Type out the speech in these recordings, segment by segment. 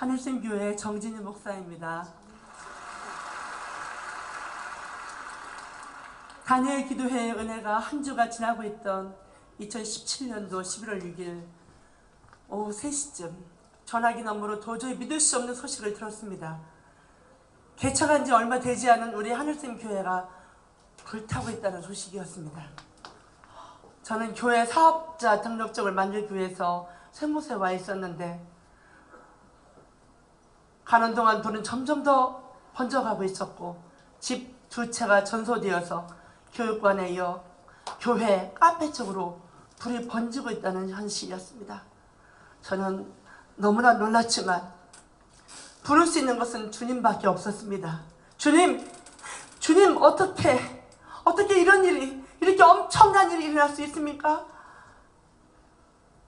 하늘샘교회 정진희 목사입니다. 다니엘 기도회의 은혜가 한 주가 지나고 있던 2017년도 11월 6일 오후 3시쯤 전화기 너머로 도저히 믿을 수 없는 소식을 들었습니다. 개척한 지 얼마 되지 않은 우리 하늘샘교회가 불타고 있다는 소식이었습니다. 저는 교회 사업자 등록증을 만들기 위해서 세무서에 와 있었는데 가는 동안 불은 점점 더 번져가고 있었고 집 두 채가 전소되어서 교육관에 이어 교회, 카페 쪽으로 불이 번지고 있다는 현실이었습니다. 저는 너무나 놀랐지만 부를 수 있는 것은 주님밖에 없었습니다. 주님 어떻게 이런 일이, 이렇게 엄청난 일이 일어날 수 있습니까?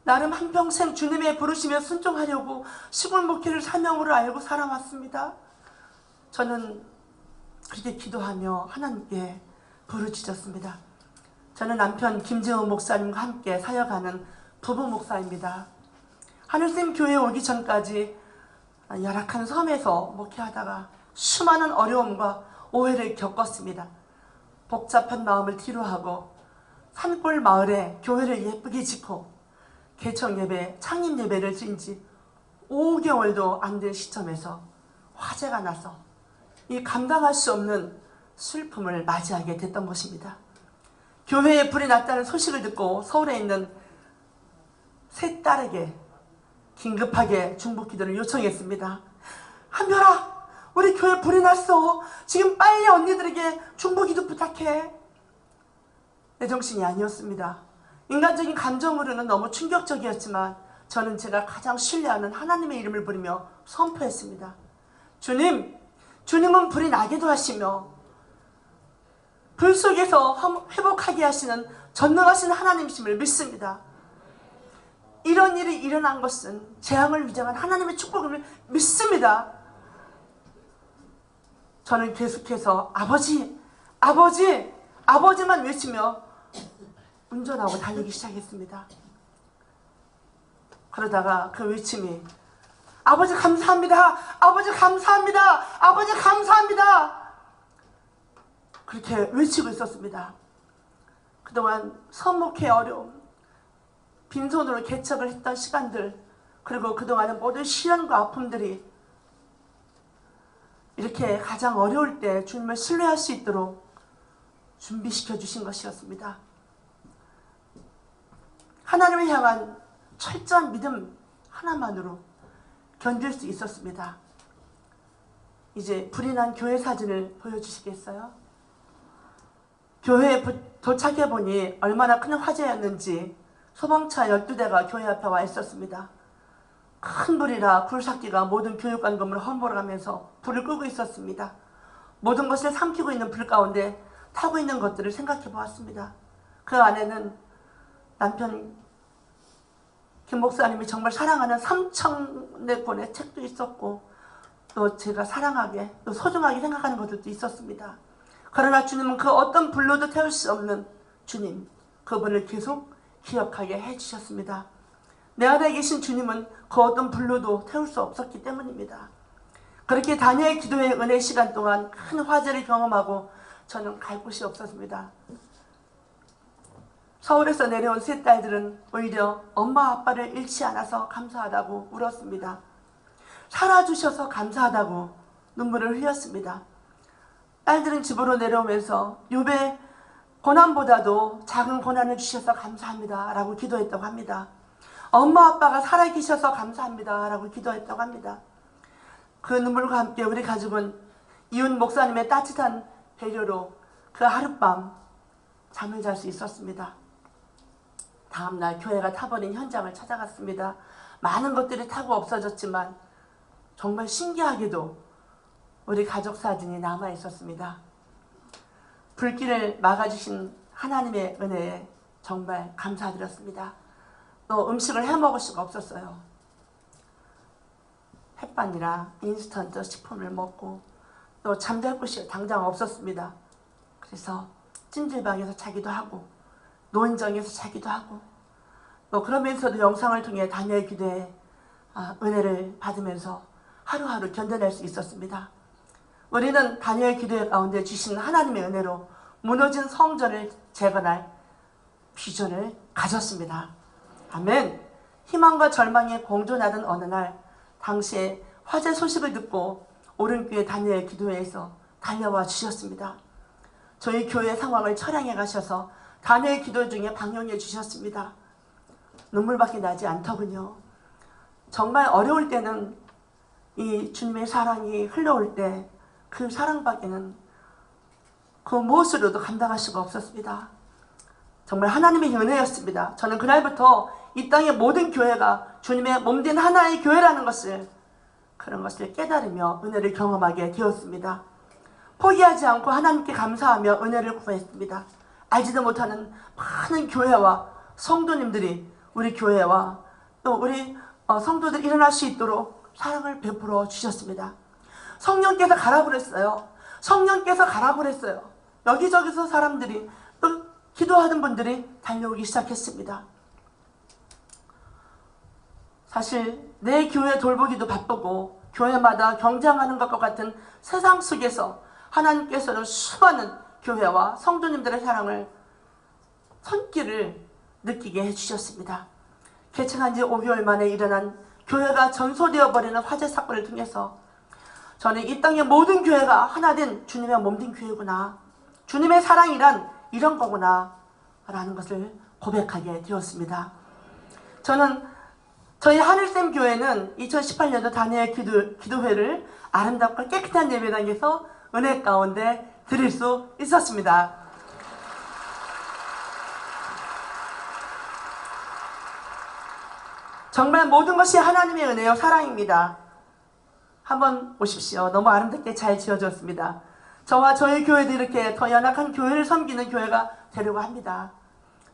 나름 한평생 주님의 부르심에 순종하려고 시골 목회를 사명으로 알고 살아왔습니다. 저는 그렇게 기도하며 하나님께 부르짖었습니다. 저는 남편 김재호 목사님과 함께 사역하는 부부 목사입니다. 하늘샘 교회에 오기 전까지 열악한 섬에서 목회하다가 수많은 어려움과 오해를 겪었습니다. 복잡한 마음을 뒤로하고 산골 마을에 교회를 예쁘게 짓고 개척 예배, 창립 예배를 드린 지 5개월도 안 된 시점에서 화재가 나서 이 감당할 수 없는 슬픔을 맞이하게 됐던 것입니다. 교회에 불이 났다는 소식을 듣고 서울에 있는 세 딸에게 긴급하게 중보 기도를 요청했습니다. 한별아, 우리 교회 불이 났어. 지금 빨리 언니들에게 중보 기도 부탁해. 내 정신이 아니었습니다. 인간적인 감정으로는 너무 충격적이었지만 저는 제가 가장 신뢰하는 하나님의 이름을 부르며 선포했습니다. 주님은 불이 나게도 하시며 불 속에서 회복하게 하시는 전능하신 하나님이심을 믿습니다. 이런 일이 일어난 것은 재앙을 위장한 하나님의 축복을 믿습니다. 저는 계속해서 아버지만 외치며 운전하고 달리기 시작했습니다. 그러다가 그 외침이 아버지 감사합니다. 아버지 감사합니다. 아버지 감사합니다. 그렇게 외치고 있었습니다. 그동안 선목회 어려움, 빈손으로 개척을 했던 시간들, 그리고 그동안의 모든 시련과 아픔들이 이렇게 가장 어려울 때 주님을 신뢰할 수 있도록 준비시켜 주신 것이었습니다. 하나님을 향한 철저한 믿음 하나만으로 견딜 수 있었습니다. 이제 불이 난 교회 사진을 보여주시겠어요? 교회에 도착해보니 얼마나 큰 화재였는지 소방차 12대가 교회 앞에 와 있었습니다. 큰 불이라 굴삭기가 모든 교육관 건물을 험벌어가면서 불을 끄고 있었습니다. 모든 것을 삼키고 있는 불 가운데 타고 있는 것들을 생각해 보았습니다. 그 안에는 남편 김 목사님이 정말 사랑하는 3,000여 권의 책도 있었고 또 제가 사랑하게 또 소중하게 생각하는 것들도 있었습니다. 그러나 주님은 그 어떤 불로도 태울 수 없는 주님, 그분을 계속 기억하게 해주셨습니다. 내 안에 계신 주님은 그 어떤 불로도 태울 수 없었기 때문입니다. 그렇게 다니엘 기도의 은혜 시간 동안 큰 화재를 경험하고 저는 갈 곳이 없었습니다. 서울에서 내려온 세 딸들은 오히려 엄마 아빠를 잃지 않아서 감사하다고 울었습니다. 살아주셔서 감사하다고 눈물을 흘렸습니다. 딸들은 집으로 내려오면서 욥의 고난보다도 작은 고난을 주셔서 감사합니다 라고 기도했다고 합니다. 엄마 아빠가 살아계셔서 감사합니다 라고 기도했다고 합니다. 그 눈물과 함께 우리 가족은 이웃 목사님의 따뜻한 배려로 그 하룻밤 잠을 잘 수 있었습니다. 다음날 교회가 타버린 현장을 찾아갔습니다. 많은 것들이 타고 없어졌지만 정말 신기하게도 우리 가족 사진이 남아 있었습니다. 불길을 막아주신 하나님의 은혜에 정말 감사드렸습니다. 또 음식을 해먹을 수가 없었어요. 햇반이랑 인스턴트 식품을 먹고 또 잠잘 곳이 당장 없었습니다. 그래서 찜질방에서 자기도 하고 노인정에서 자기도 하고 또 그러면서도 영상을 통해 다니엘 기도에 은혜를 받으면서 하루하루 견뎌낼 수 있었습니다. 우리는 다니엘 기도회 가운데 주신 하나님의 은혜로 무너진 성전을 재건할 비전을 가졌습니다. 아멘. 희망과 절망이 공존하던 어느 날, 당시에 화재 소식을 듣고 오른교회 다니엘 기도회에서 달려와 주셨습니다. 저희 교회 상황을 처량해 가셔서 다니엘 기도 중에 방영해 주셨습니다. 눈물밖에 나지 않더군요. 정말 어려울 때는 이 주님의 사랑이 흘러올 때 그 사랑밖에는 그 무엇으로도 감당할 수가 없었습니다. 정말 하나님의 은혜였습니다. 저는 그날부터 이 땅의 모든 교회가 주님의 몸된 하나의 교회라는 것을, 그런 것을 깨달으며 은혜를 경험하게 되었습니다. 포기하지 않고 하나님께 감사하며 은혜를 구했습니다. 알지도 못하는 많은 교회와 성도님들이 우리 교회와 또 우리 성도들이 일어날 수 있도록 사랑을 베풀어 주셨습니다. 성령께서 갈아버렸어요. 성령께서 갈아버렸어요. 여기저기서 사람들이, 또 기도하는 분들이 달려오기 시작했습니다. 사실 내 교회 돌보기도 바쁘고 교회마다 경쟁하는 것과 같은 세상 속에서 하나님께서는 수많은 교회와 성도님들의 사랑을, 손길을 느끼게 해주셨습니다. 개척한 지 5개월 만에 일어난 교회가 전소되어 버리는 화재 사건을 통해서 저는 이 땅의 모든 교회가 하나 된 주님의 몸된 교회구나, 주님의 사랑이란 이런 거구나 라는 것을 고백하게 되었습니다. 저는 저희 하늘샘 교회는 2018년도 다니엘 기도회를 아름답고 깨끗한 예배당에서 은혜 가운데 드릴 수 있었습니다. 정말 모든 것이 하나님의 은혜요 사랑입니다. 한번 보십시오. 너무 아름답게 잘 지어졌습니다. 저와 저희 교회도 이렇게 더 연약한 교회를 섬기는 교회가 되려고 합니다.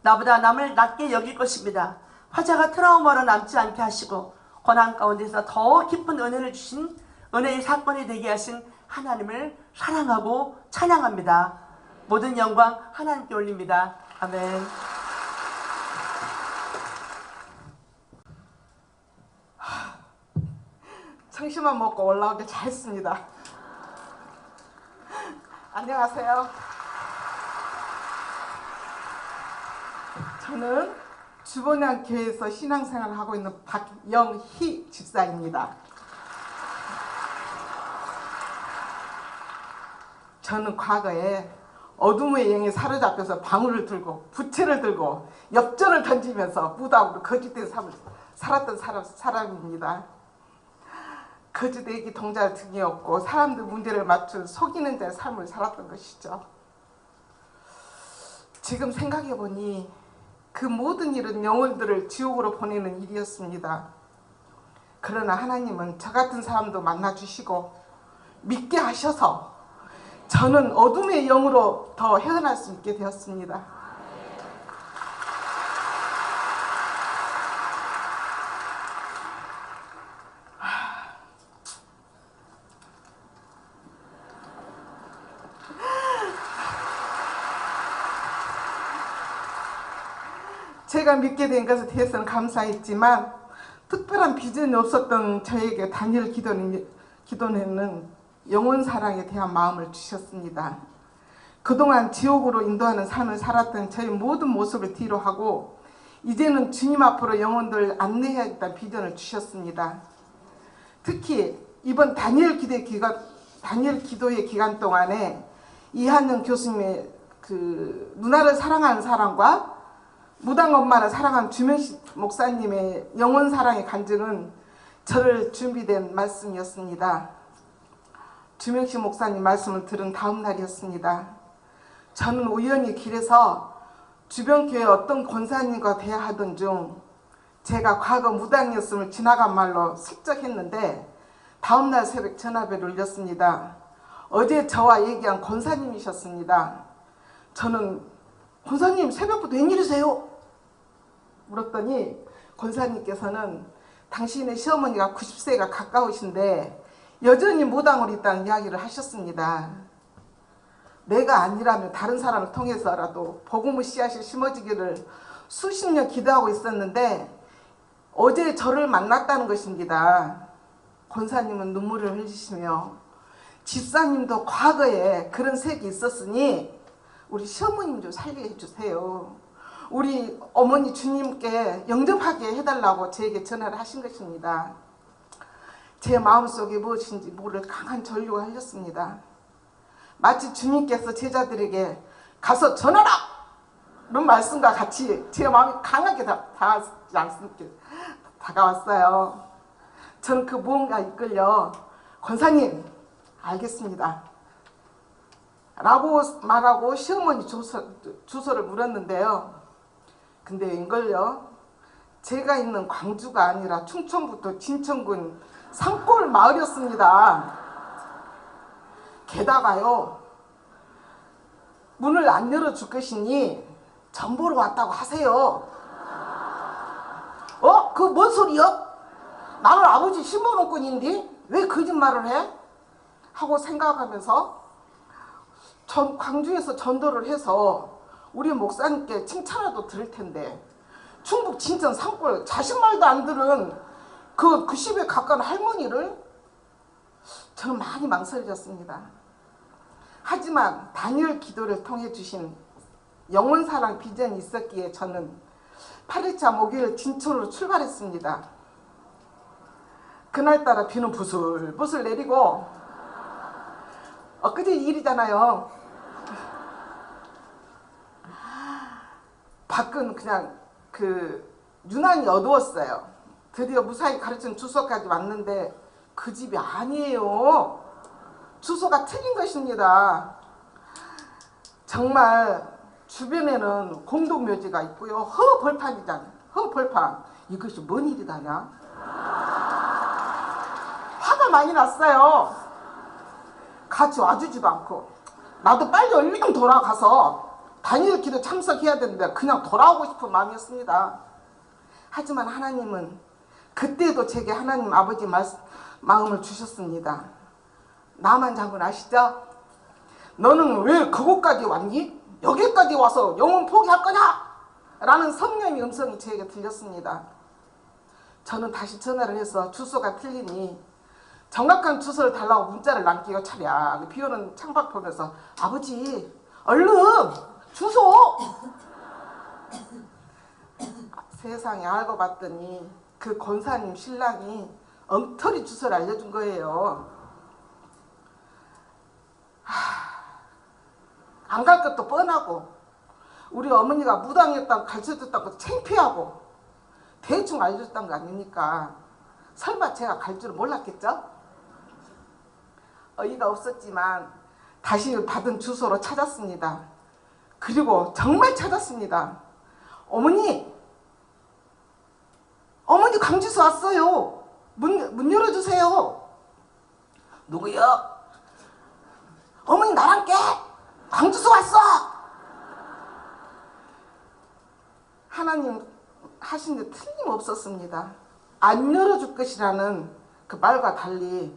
나보다 남을 낮게 여길 것입니다. 화재가 트라우마로 남지 않게 하시고 고난 가운데서 더 깊은 은혜를 주신, 은혜의 사건이 되게 하신 하나님을 사랑하고 찬양합니다. 모든 영광 하나님께 올립니다. 아멘. 청심환 먹고 올라오길 잘했습니다. 안녕하세요. 저는 주본양 교회에서 신앙생활을 하고 있는 박영희 집사입니다. 저는 과거에 어둠의 영에 사로잡혀서 방울을 들고 부채를 들고 엽전을 던지면서 무당으로 거짓된 삶을 살았던 사람입니다. 거짓되기 동자를 등에 업고 사람들 문제를 맞춘 속이는 자의 삶을 살았던 것이죠. 지금 생각해보니 그 모든 일은 영혼들을 지옥으로 보내는 일이었습니다. 그러나 하나님은 저 같은 사람도 만나주시고 믿게 하셔서 저는 어둠의 영으로 더 헤어날 수 있게 되었습니다. 제가 믿게 된 것에 대해서는 감사했지만 특별한 비전이 없었던 저에게 다니엘 기도회는 영혼 사랑에 대한 마음을 주셨습니다. 그동안 지옥으로 인도하는 삶을 살았던 저의 모든 모습을 뒤로하고 이제는 주님 앞으로 영혼들 안내해야겠다는 비전을 주셨습니다. 특히 이번 다니엘 기도회 기간 동안에 이한영 교수님의 그 누나를 사랑하는 사람과 무당 엄마를 사랑한 주명식 목사님의 영혼 사랑의 간증은 저를 준비된 말씀이었습니다. 주명식 목사님 말씀을 들은 다음 날이었습니다. 저는 우연히 길에서 주변 교회 어떤 권사님과 대화하던 중 제가 과거 무당이었음을 지나간 말로 슬쩍 했는데 다음날 새벽 전화벨을 울렸습니다. 어제 저와 얘기한 권사님이셨습니다. 저는 권사님 새벽부터 웬일이세요? 물었더니 권사님께서는 당신의 시어머니가 90세가 가까우신데 여전히 무당으로 있다는 이야기를 하셨습니다. 내가 아니라면 다른 사람을 통해서라도 복음의 씨앗이 심어지기를 수십 년 기도하고 있었는데 어제 저를 만났다는 것입니다. 권사님은 눈물을 흘리시며 집사님도 과거에 그런 색이 있었으니 우리 시어머님 좀 살게 해주세요. 우리 어머니 주님께 영접하게 해달라고 저에게 전화를 하신 것입니다. 제 마음속에 무엇인지 모를 강한 전류가 흘렸습니다. 마치 주님께서 제자들에게 가서 전하라! 이런 말씀과 같이 제 마음이 강하게 다가왔어요. 저는 그 무언가 이끌려 권사님 알겠습니다 라고 말하고 시어머니 주소를 물었는데요. 근데 웬걸요, 제가 있는 광주가 아니라 충청부터 진천군 산골 마을이었습니다. 게다가요, 문을 안 열어줄 것이니 전보러 왔다고 하세요. 그 뭔 소리요? 나는 아버지 신부름꾼인데 왜 거짓말을 해? 하고 생각하면서 광주에서 전도를 해서 우리 목사님께 칭찬라도 들을 텐데 충북 진천 산골 자식 말도 안 들은 그 90에 가까운 할머니를 저는 많이 망설여졌습니다. 하지만 다니엘 기도를 통해 주신 영혼사랑 비전이 있었기에 저는 8일차 목요일 진천으로 출발했습니다. 그날따라 비는 부슬부슬 내리고 엊그제 일이잖아요. 밖은 그냥 유난히 어두웠어요. 드디어 무사히 가르친 주소까지 왔는데 그 집이 아니에요. 주소가 틀린 것입니다. 정말 주변에는 공동묘지가 있고요. 허벌판이잖아요. 허벌판. 이것이 뭔 일이다냐? 화가 많이 났어요. 같이 와주지도 않고 나도 빨리 얼른 돌아가서 다니엘 기도 참석해야 되는데 그냥 돌아오고 싶은 마음이었습니다. 하지만 하나님은 그때도 제게 하나님 아버지 마음을 주셨습니다. 나만 장군 아시죠? 너는 왜 그곳까지 왔니? 여기까지 와서 영혼 포기할 거냐? 라는 성령의 음성이 저에게 들렸습니다. 저는 다시 전화를 해서 주소가 틀리니 정확한 주소를 달라고 문자를 남기고 차랴 비오는 창밖 보면서 아버지 얼른 주소! 세상에 알고 봤더니 그 권사님 신랑이 엉터리 주소를 알려준 거예요. 안 갈 것도 뻔하고 우리 어머니가 무당이었다고 가르쳐줬다고 창피하고 대충 알려줬던 거 아닙니까? 설마 제가 갈 줄은 몰랐겠죠? 어이가 없었지만 다시 받은 주소로 찾았습니다. 그리고 정말 찾았습니다. 어머니 광주에서 왔어요. 문 열어주세요. 누구요? 어머니 나랑 깨! 광주에서 왔어! 하나님 하신 게 틀림없었습니다. 안 열어줄 것이라는 그 말과 달리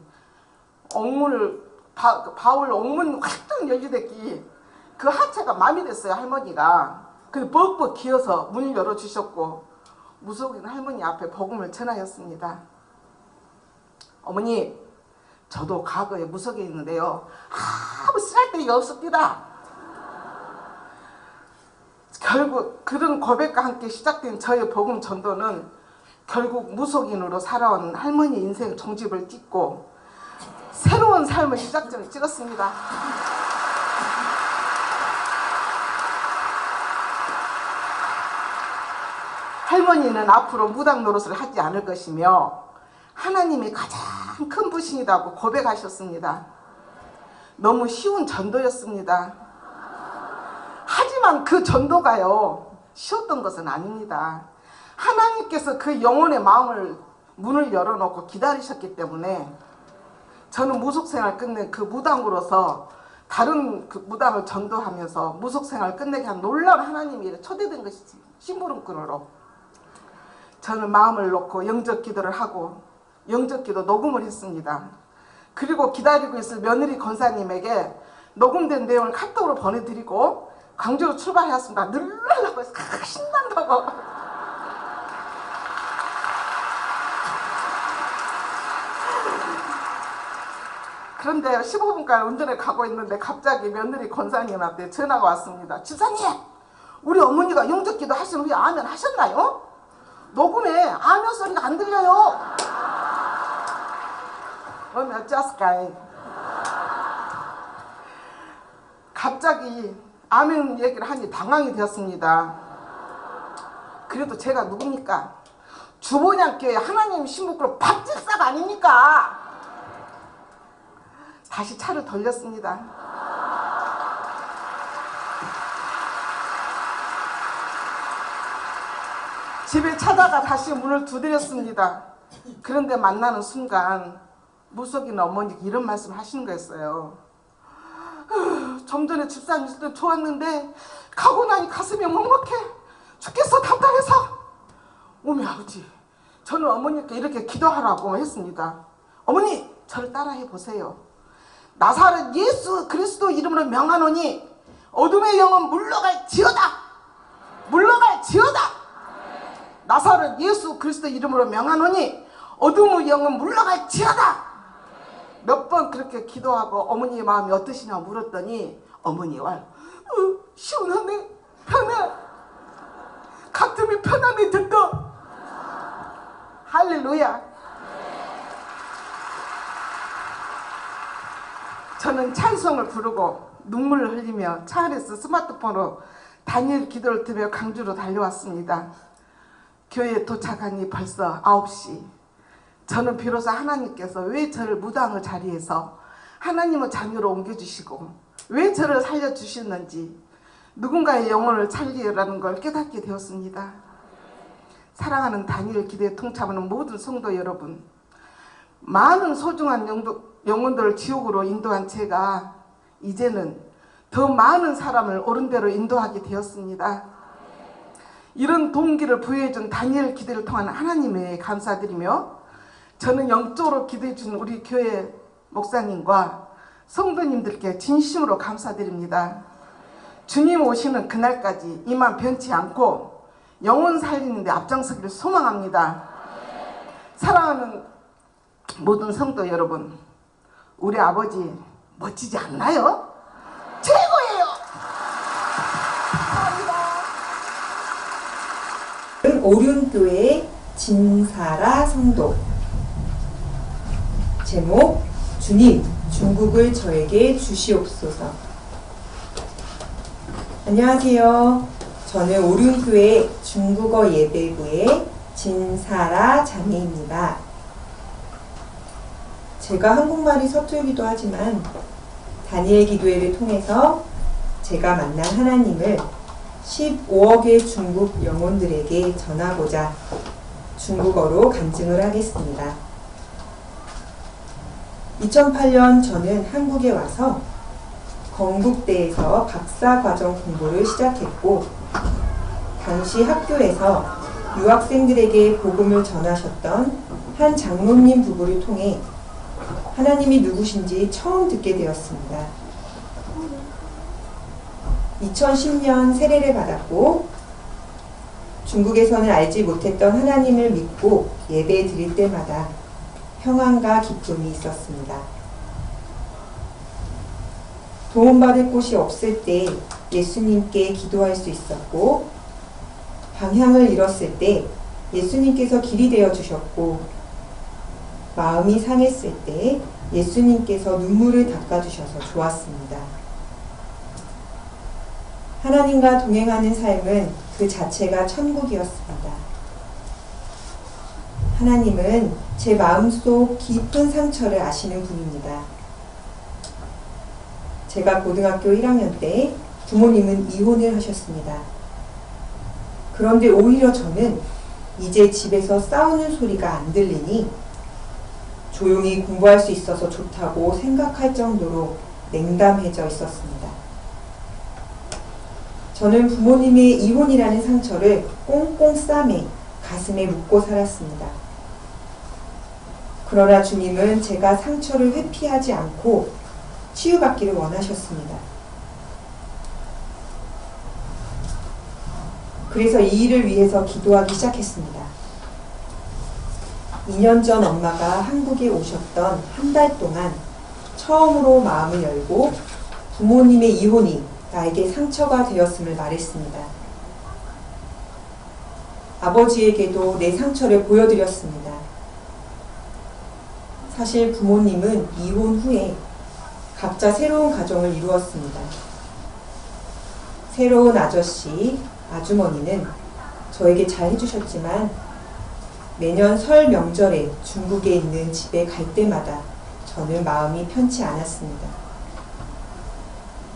바울 옥문이 활짝 열리댔기 그 하체가 마음이 됐어요. 할머니가. 그래서 벅벅 기어서 문을 열어주셨고 무속인 할머니 앞에 복음을 전하였습니다. 어머니 저도 과거에 무속에 있는데요. 아무 쓸데가 없습니다. 결국 그런 고백과 함께 시작된 저의 복음 전도는 결국 무속인으로 살아온 할머니 인생 종집을 찍고 새로운 삶의 시작점을 찍었습니다. 할머니는 앞으로 무당 노릇을 하지 않을 것이며 하나님이 가장 큰 부신이라고 고백하셨습니다. 너무 쉬운 전도였습니다. 하지만 그 전도가요 쉬웠던 것은 아닙니다. 하나님께서 그 영혼의 문을 열어놓고 기다리셨기 때문에 저는 무속생활 끝낸 그 무당으로서 다른 그 무당을 전도하면서 무속생활 끝내게 한 놀라운 하나님이 초대된 것이지. 심부름꾼으로 저는 마음을 놓고 영접기도를 하고 영접기도 녹음을 했습니다. 그리고 기다리고 있을 며느리 권사님에게 녹음된 내용을 카톡으로 보내드리고 광주로 출발하였습니다. 늘라라고 해서 신난다고. 그런데 15분간 운전을 가고 있는데 갑자기 며느리 권사님한테 전화가 왔습니다. 집사님, 우리 어머니가 영접기도 하신 후에 아멘 하셨나요? 녹음에 아멘 소리가 안 들려요. 그러면 어쩌었을까? 갑자기 아멘 얘기를 하니 당황이 되었습니다. 그래도 제가 누굽니까? 주보냥교회 하나님 신부그룹 박집사가 아닙니까? 다시 차를 돌렸습니다. 집에 찾아가 다시 문을 두드렸습니다. 그런데 만나는 순간 무속인 어머니가 이런 말씀 하시는 거였어요. 좀 전에 집사님 있을 때 좋았는데 가고 나니 가슴이 먹먹해 죽겠어, 답답해서. 어머니, 아버지, 저는 어머니께 이렇게 기도하라고 했습니다. 어머니, 저를 따라해 보세요. 나사렛 예수 그리스도 이름으로 명하노니 어둠의 영은 물러갈지어다. 물러갈지어다. 나사렛 예수 그리스도 이름으로 명하노니 어둠의 영은 물러갈지어다. 몇 번 그렇게 기도하고 어머니의 마음이 어떠시냐 물었더니 어머니와 시원하네, 편해, 가슴이 편안해 된다. 할렐루야. 저는 찬송을 부르고 눈물을 흘리며 차 안에서 스마트폰으로 다니엘 기도를 들으며 강주로 달려왔습니다. 교회에 도착하니 벌써 9시. 저는 비로소 하나님께서 왜 저를 무당의 자리에서 하나님의 자녀로 옮겨주시고 왜 저를 살려주셨는지, 누군가의 영혼을 살리라는 걸 깨닫게 되었습니다. 사랑하는 다니엘 기도에 동참하는 모든 성도 여러분, 많은 소중한 영혼들을 지옥으로 인도한 제가 이제는 더 많은 사람을 옳은 대로 인도하게 되었습니다. 이런 동기를 부여해준 다니엘 기도를 통한 하나님에 감사드리며, 저는 영적으로 기도해 준 우리 교회 목사님과 성도님들께 진심으로 감사드립니다. 주님 오시는 그날까지 이만 변치 않고 영혼 살리는 데 앞장서기를 소망합니다. 사랑하는 모든 성도 여러분, 우리 아버지 멋지지 않나요? 최고예요. 감사합니다. 오륜교회 진사라 성도. 제목, 주님, 중국을 저에게 주시옵소서. 안녕하세요. 저는 오륜교회 중국어 예배부의 진사라 자매입니다. 제가 한국말이 서툴기도 하지만 다니엘 기도회를 통해서 제가 만난 하나님을 15억의 중국 영혼들에게 전하고자 중국어로 간증을 하겠습니다. 2008년 저는 한국에 와서 건국대에서 박사과정 공부를 시작했고, 당시 학교에서 유학생들에게 복음을 전하셨던 한 장로님 부부를 통해 하나님이 누구신지 처음 듣게 되었습니다. 2010년 세례를 받았고, 중국에서는 알지 못했던 하나님을 믿고 예배 드릴 때마다 평안과 기쁨이 있었습니다. 도움받을 곳이 없을 때 예수님께 기도할 수 있었고, 방향을 잃었을 때 예수님께서 길이 되어 주셨고, 마음이 상했을 때 예수님께서 눈물을 닦아주셔서 좋았습니다. 하나님과 동행하는 삶은 그 자체가 천국이었습니다. 하나님은 제 마음속 깊은 상처를 아시는 분입니다. 제가 고등학교 1학년 때 부모님은 이혼을 하셨습니다. 그런데 오히려 저는 이제 집에서 싸우는 소리가 안 들리니 조용히 공부할 수 있어서 좋다고 생각할 정도로 냉담해져 있었습니다. 저는 부모님의 이혼이라는 상처를 꽁꽁 싸매 가슴에 묻고 살았습니다. 그러나 주님은 제가 상처를 회피하지 않고 치유받기를 원하셨습니다. 그래서 이 일을 위해서 기도하기 시작했습니다. 2년 전 엄마가 한국에 오셨던 한 달 동안 처음으로 마음을 열고 부모님의 이혼이 나에게 상처가 되었음을 말했습니다. 아버지에게도 내 상처를 보여드렸습니다. 사실 부모님은 이혼 후에 각자 새로운 가정을 이루었습니다. 새로운 아저씨, 아주머니는 저에게 잘 해주셨지만 매년 설 명절에 중국에 있는 집에 갈 때마다 저는 마음이 편치 않았습니다.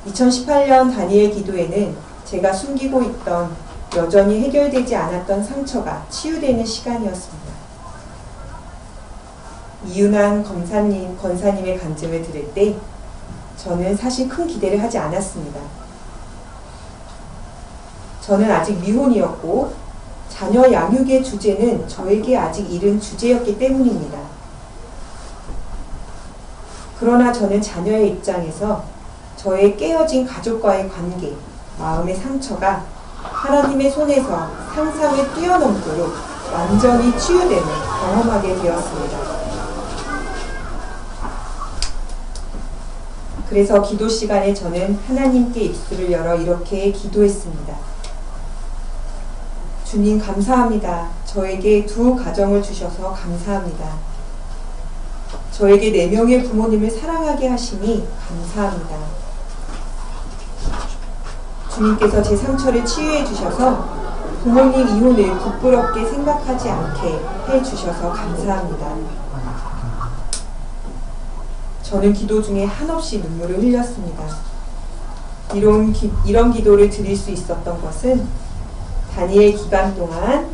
2018년 다니엘 기도회는 제가 숨기고 있던 여전히 해결되지 않았던 상처가 치유되는 시간이었습니다. 이윤환 권사님의 간증을 들을 때 저는 사실 큰 기대를 하지 않았습니다. 저는 아직 미혼이었고 자녀 양육의 주제는 저에게 아직 이른 주제였기 때문입니다. 그러나 저는 자녀의 입장에서 저의 깨어진 가족과의 관계, 마음의 상처가 하나님의 손에서 상상을 뛰어넘도록 완전히 치유됨을 경험하게 되었습니다. 그래서 기도 시간에 저는 하나님께 입술을 열어 이렇게 기도했습니다. 주님 감사합니다. 저에게 두 가정을 주셔서 감사합니다. 저에게 4명의 부모님을 사랑하게 하시니 감사합니다. 주님께서 제 상처를 치유해 주셔서 부모님 이혼을 부끄럽게 생각하지 않게 해 주셔서 감사합니다. 저는 기도 중에 한없이 눈물을 흘렸습니다. 이런 기도를 드릴 수 있었던 것은 다니엘 기간 동안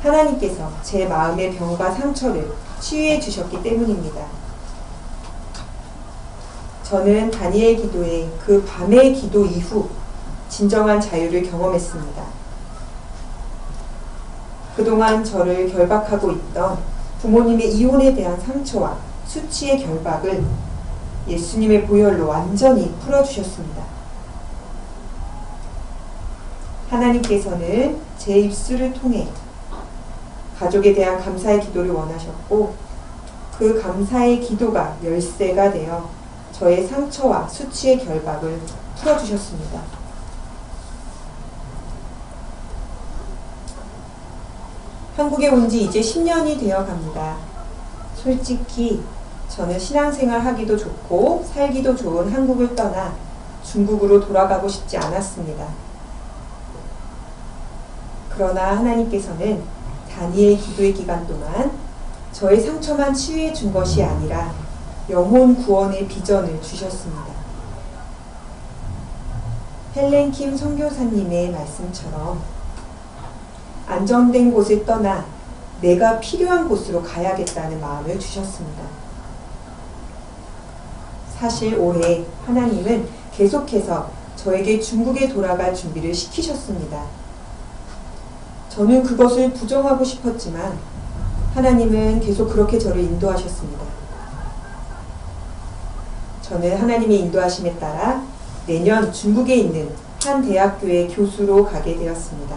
하나님께서 제 마음의 병과 상처를 치유해 주셨기 때문입니다. 저는 다니엘 기도의 그 밤의 기도 이후 진정한 자유를 경험했습니다. 그동안 저를 결박하고 있던 부모님의 이혼에 대한 상처와 수치의 결박을 예수님의 보혈로 완전히 풀어주셨습니다. 하나님께서는 제 입술을 통해 가족에 대한 감사의 기도를 원하셨고 그 감사의 기도가 열쇠가 되어 저의 상처와 수치의 결박을 풀어주셨습니다. 한국에 온 지 이제 10년이 되어 갑니다. 솔직히 저는 신앙생활 하기도 좋고 살기도 좋은 한국을 떠나 중국으로 돌아가고 싶지 않았습니다. 그러나 하나님께서는 다니엘 기도의 기간 동안 저의 상처만 치유해 준 것이 아니라 영혼 구원의 비전을 주셨습니다. 헬렌 킴 선교사님의 말씀처럼 안정된 곳을 떠나 내가 필요한 곳으로 가야겠다는 마음을 주셨습니다. 사실 올해 하나님은 계속해서 저에게 중국에 돌아갈 준비를 시키셨습니다. 저는 그것을 부정하고 싶었지만 하나님은 계속 그렇게 저를 인도하셨습니다. 저는 하나님의 인도하심에 따라 내년 중국에 있는 한 대학교의 교수로 가게 되었습니다.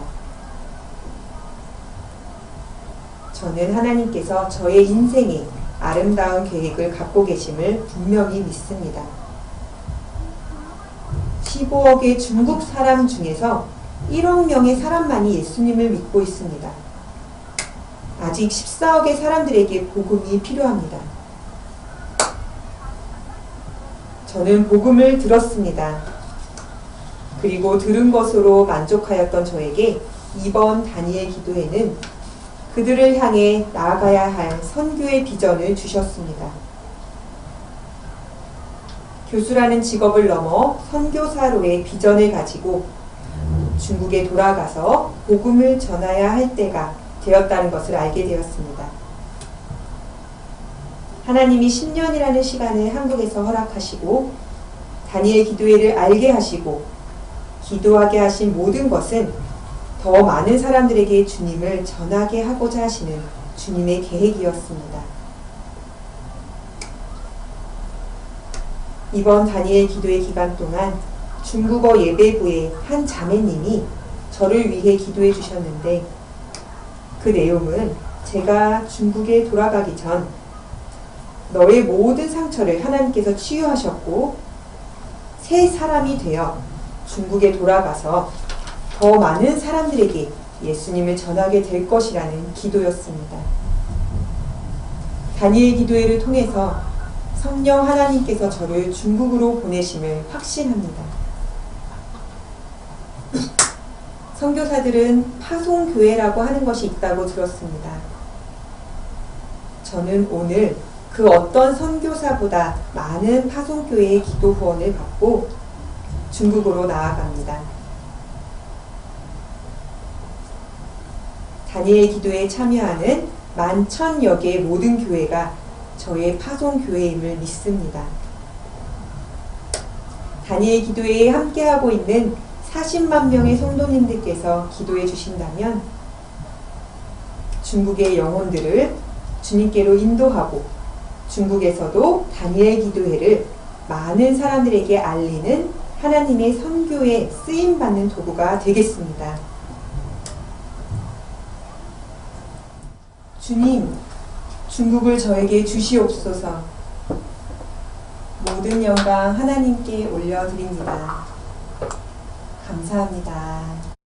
저는 하나님께서 저의 인생에 아름다운 계획을 갖고 계심을 분명히 믿습니다. 15억의 중국 사람 중에서 1억 명의 사람만이 예수님을 믿고 있습니다. 아직 14억의 사람들에게 복음이 필요합니다. 저는 복음을 들었습니다. 그리고 들은 것으로 만족하였던 저에게 이번 다니엘 기도회는 그들을 향해 나아가야 할 선교의 비전을 주셨습니다. 교수라는 직업을 넘어 선교사로의 비전을 가지고 중국에 돌아가서 복음을 전해야 할 때가 되었다는 것을 알게 되었습니다. 하나님이 10년이라는 시간을 한국에서 허락하시고 다니엘 기도회를 알게 하시고 기도하게 하신 모든 것은 더 많은 사람들에게 주님을 전하게 하고자 하시는 주님의 계획이었습니다. 이번 다니엘 기도회 기간 동안 중국어 예배부의 한 자매님이 저를 위해 기도해 주셨는데 그 내용은 제가 중국에 돌아가기 전 너의 모든 상처를 하나님께서 치유하셨고 새 사람이 되어 중국에 돌아가서 더 많은 사람들에게 예수님을 전하게 될 것이라는 기도였습니다. 다니엘 기도회를 통해서 성령 하나님께서 저를 중국으로 보내심을 확신합니다. 선교사들은 파송교회라고 하는 것이 있다고 들었습니다. 저는 오늘 그 어떤 선교사보다 많은 파송교회의 기도 후원을 받고 중국으로 나아갑니다. 다니엘 기도에 참여하는 11,000여 개의 모든 교회가 저의 파송교회임을 믿습니다. 다니엘 기도회에 함께하고 있는 40만 명의 성도님들께서 기도해 주신다면 중국의 영혼들을 주님께로 인도하고 중국에서도 다니엘 기도회를 많은 사람들에게 알리는 하나님의 선교에 쓰임받는 도구가 되겠습니다. 주님, 중국을 저에게 주시옵소서. 모든 영광 하나님께 올려드립니다. 감사합니다.